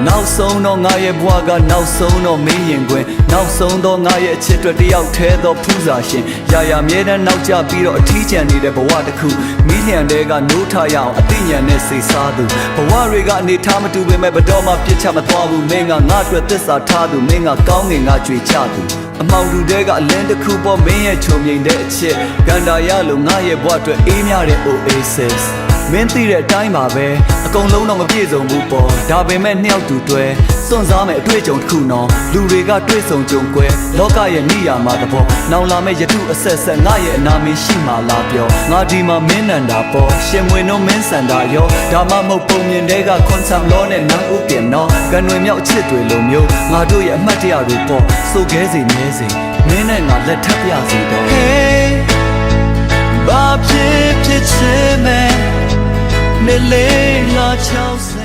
နောက်ဆုံးတော့ငါရဲ့ဘဝကနောက်ဆုံးတော့မင်းရင်ခွင်နောက်ဆုံးတော့ငါရဲ့အချစ်တွေတယောက်ထဲသောဖူးစာရှင်ရာရာမြဲတမ်းနောက်ကျပြီးတော့အထီးကျန်နေတဲ့ဘဝတစ်ခုမီးလျံတွေကနိုးထရအောင်အသိဉာဏ်နဲ့စိတ်စားသူဘဝတွေကအနေထားမတူပေမဲ့ဘတော်မှပြစ်ချမသွားဘူးမင်းကငါအတွက်သစ္စာထားသူမင်းကကောင်းငင်ငါကြွေချသူအမောင်လူတွေကအလင်းတစ်ခုပေါ်မင်းရဲ့ချုံမြိန်တဲ့အချစ်ကန္တာရလို့ငါရဲ့ဘဝအတွက်အေးမြတဲ့ Oasis မင်းသိတဲ့အတိုင်းပါပဲအကုန်လုံးတော့မပြည့်စုံဘူးပေါ့ဒါပေမဲ့နှစ်ယောက်တူတွဲစွန့်စားမဲ့အတွေ့အကြုံတစ်ခုနော်လူတွေကတွေ့ဆုံကြုံကွဲလောကရဲ့နေရာမှာတဘောနောင်လာမဲ့ယတုအဆက်ဆက်ငါရဲ့အနာမင်းရှိမှလားပြောငါဒီမှာမင်းနန္တာပေါ့ရှင်မွေနှုံးမင်းစန္ဒာရောဒါမှမဟုတ်ပုံမြင်တဲ့ကခွန်ဆမ်လောနဲ့နန်းဦးပြင်နော်ကံတွေမြောက်အချစ်တွေလိုမျိုးငါတို့ရဲ့အမှတ်တရတွေပေါ့စိုးခဲစေမြဲစေမင်းနဲ့ငါလက်ထပ်ပြစီတော့ Hey ဘာဖြစ်ဖြစ်ချင်မဲ့နေလေလာချောင်း